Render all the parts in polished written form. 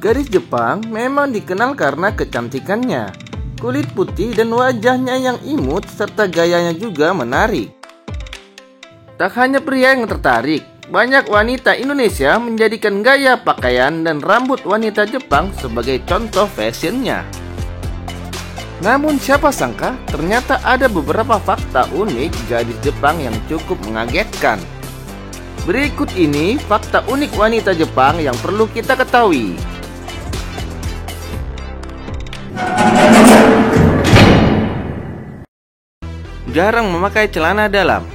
Gadis Jepang memang dikenal karena kecantikannya, kulit putih dan wajahnya yang imut serta gayanya juga menarik. Tak hanya pria yang tertarik, banyak wanita Indonesia menjadikan gaya pakaian dan rambut wanita Jepang sebagai contoh fashionnya. Namun siapa sangka ternyata ada beberapa fakta unik gadis Jepang yang cukup mengagetkan. Berikut ini fakta unik wanita Jepang yang perlu kita ketahui. Jarang memakai celana dalam.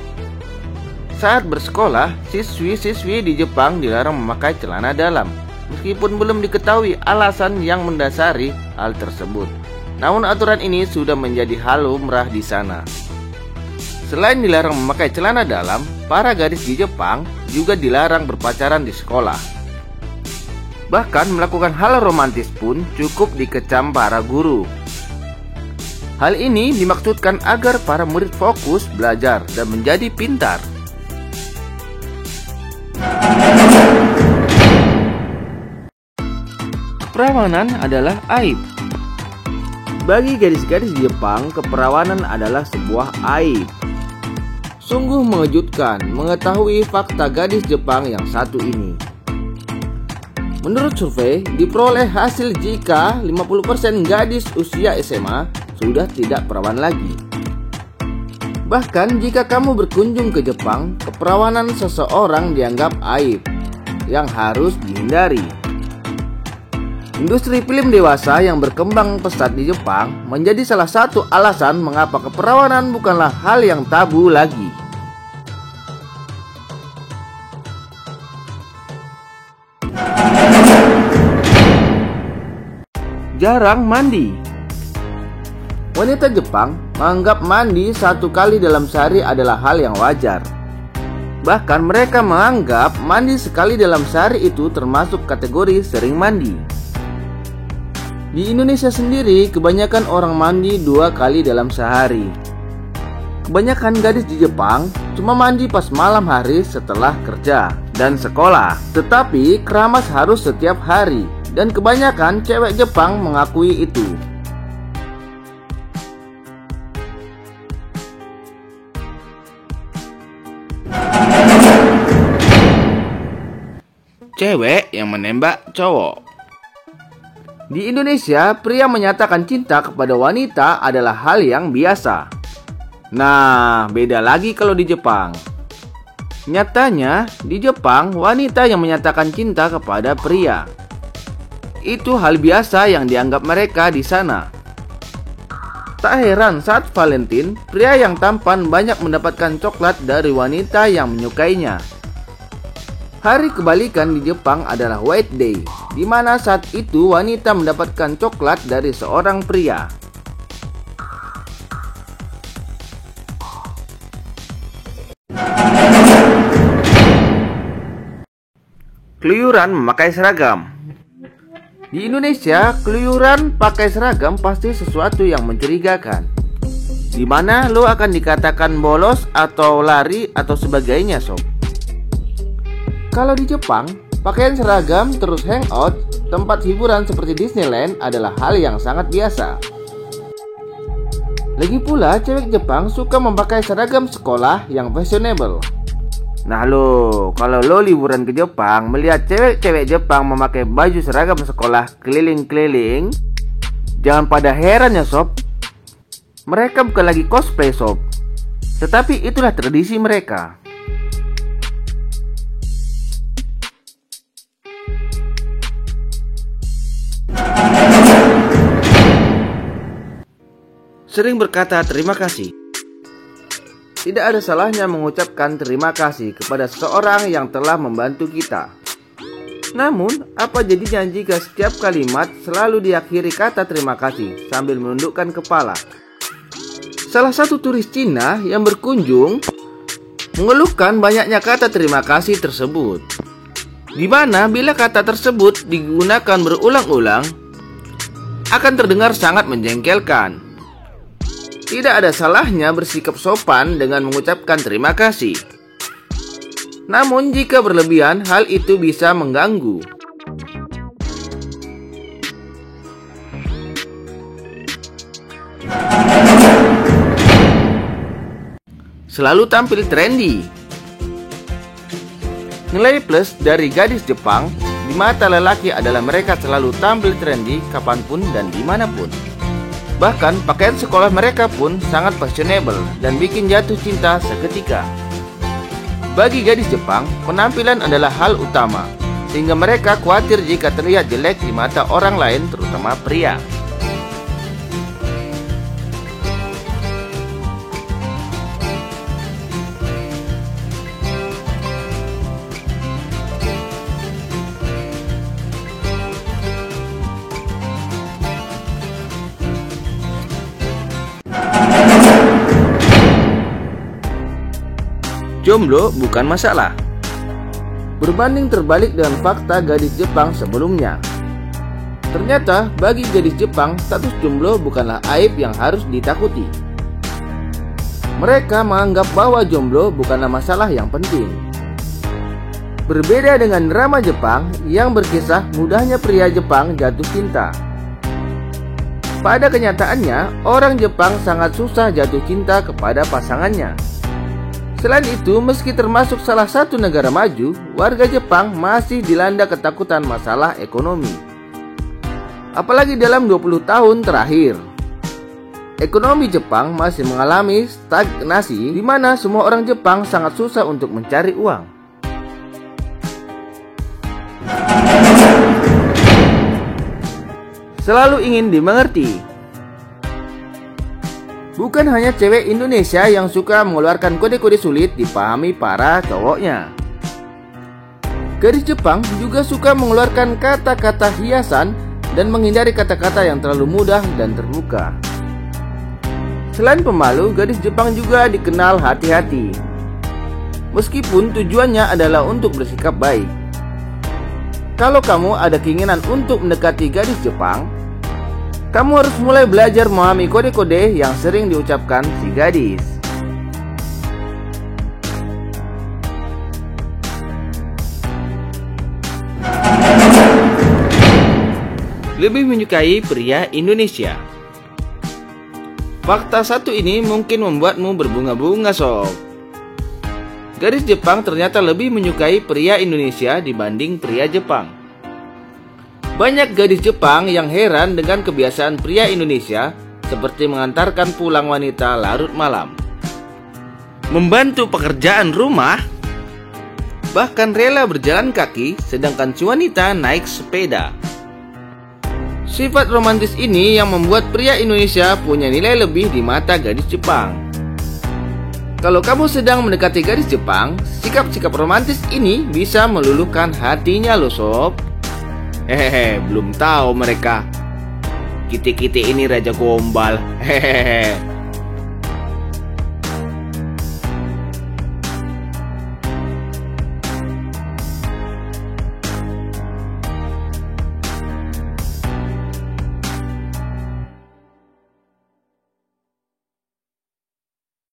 Saat bersekolah, siswi-siswi di Jepang dilarang memakai celana dalam, meskipun belum diketahui alasan yang mendasari hal tersebut. Namun aturan ini sudah menjadi hal lumrah di sana. Selain dilarang memakai celana dalam, para gadis di Jepang juga dilarang berpacaran di sekolah. Bahkan melakukan hal romantis pun cukup dikecam para guru. Hal ini dimaksudkan agar para murid fokus belajar dan menjadi pintar. Keperawanan adalah aib. Bagi gadis-gadis di Jepang, keperawanan adalah sebuah aib. Sungguh mengejutkan mengetahui fakta gadis Jepang yang satu ini. Menurut survei, diperoleh hasil jika 50% gadis usia SMA sudah tidak perawan lagi. Bahkan jika kamu berkunjung ke Jepang, keperawanan seseorang dianggap aib yang harus dihindari. Industri film dewasa yang berkembang pesat di Jepang menjadi salah satu alasan mengapa keperawanan bukanlah hal yang tabu lagi. Jarang mandi. Wanita Jepang menganggap mandi 1 kali dalam sehari adalah hal yang wajar. Bahkan mereka menganggap mandi sekali dalam sehari itu termasuk kategori sering mandi. Di Indonesia sendiri, kebanyakan orang mandi 2 kali dalam sehari. Kebanyakan gadis di Jepang cuma mandi pas malam hari setelah kerja dan sekolah. Tetapi keramas harus setiap hari, dan kebanyakan cewek Jepang mengakui itu. Cewek yang menembak cowok. Di Indonesia, pria menyatakan cinta kepada wanita adalah hal yang biasa. Nah, beda lagi kalau di Jepang. Nyatanya, di Jepang, wanita yang menyatakan cinta kepada pria itu hal biasa yang dianggap mereka di sana. Tak heran saat Valentine, pria yang tampan banyak mendapatkan coklat dari wanita yang menyukainya. Hari kebalikan di Jepang adalah White Day, di mana saat itu wanita mendapatkan coklat dari seorang pria. Keluyuran memakai seragam. Di Indonesia, keluyuran pakai seragam pasti sesuatu yang mencurigakan, di mana lo akan dikatakan bolos atau lari atau sebagainya, sob. Kalau di Jepang, pakaian seragam terus hangout, tempat hiburan seperti Disneyland adalah hal yang sangat biasa. Lagi pula, cewek Jepang suka memakai seragam sekolah yang fashionable. Nah lo, kalau lo liburan ke Jepang, melihat cewek-cewek Jepang memakai baju seragam sekolah keliling-keliling, jangan pada heran ya sob. Mereka bukan lagi cosplay sob, tetapi itulah tradisi mereka. Sering berkata terima kasih. Tidak ada salahnya mengucapkan terima kasih kepada seseorang yang telah membantu kita. Namun, apa jadinya jika setiap kalimat selalu diakhiri kata terima kasih sambil menundukkan kepala? Salah satu turis Cina yang berkunjung mengeluhkan banyaknya kata terima kasih tersebut, di mana bila kata tersebut digunakan berulang-ulang akan terdengar sangat menjengkelkan. Tidak ada salahnya bersikap sopan dengan mengucapkan terima kasih. Namun jika berlebihan, hal itu bisa mengganggu. Selalu tampil trendy. Nilai plus dari gadis Jepang di mata lelaki adalah mereka selalu tampil trendy kapanpun dan dimanapun. Bahkan pakaian sekolah mereka pun sangat fashionable dan bikin jatuh cinta seketika. Bagi gadis Jepang, penampilan adalah hal utama, sehingga mereka khawatir jika terlihat jelek di mata orang lain, terutama pria. Jomblo bukan masalah. Berbanding terbalik dengan fakta gadis Jepang sebelumnya. Ternyata bagi gadis Jepang, status jomblo bukanlah aib yang harus ditakuti. Mereka menganggap bahwa jomblo bukanlah masalah yang penting. Berbeda dengan drama Jepang yang berkisah mudahnya pria Jepang jatuh cinta. Pada kenyataannya, orang Jepang sangat susah jatuh cinta kepada pasangannya. Selain itu, meski termasuk salah satu negara maju, warga Jepang masih dilanda ketakutan masalah ekonomi. Apalagi dalam 20 tahun terakhir. Ekonomi Jepang masih mengalami stagnasi di mana semua orang Jepang sangat susah untuk mencari uang. Selalu ingin dimengerti. Bukan hanya cewek Indonesia yang suka mengeluarkan kode-kode sulit dipahami para cowoknya. Gadis Jepang juga suka mengeluarkan kata-kata hiasan dan menghindari kata-kata yang terlalu mudah dan terbuka. Selain pemalu, gadis Jepang juga dikenal hati-hati. Meskipun tujuannya adalah untuk bersikap baik. Kalau kamu ada keinginan untuk mendekati gadis Jepang, kamu harus mulai belajar memahami kode-kode yang sering diucapkan si gadis. Lebih menyukai pria Indonesia. Fakta satu ini mungkin membuatmu berbunga-bunga sob. Gadis Jepang ternyata lebih menyukai pria Indonesia dibanding pria Jepang. Banyak gadis Jepang yang heran dengan kebiasaan pria Indonesia seperti mengantarkan pulang wanita larut malam, membantu pekerjaan rumah, bahkan rela berjalan kaki sedangkan si wanita naik sepeda. Sifat romantis ini yang membuat pria Indonesia punya nilai lebih di mata gadis Jepang. Kalau kamu sedang mendekati gadis Jepang, sikap-sikap romantis ini bisa meluluhkan hatinya loh sob. Hehehe, belum tahu mereka. Kiti-kiti ini raja gombal. Hehehe.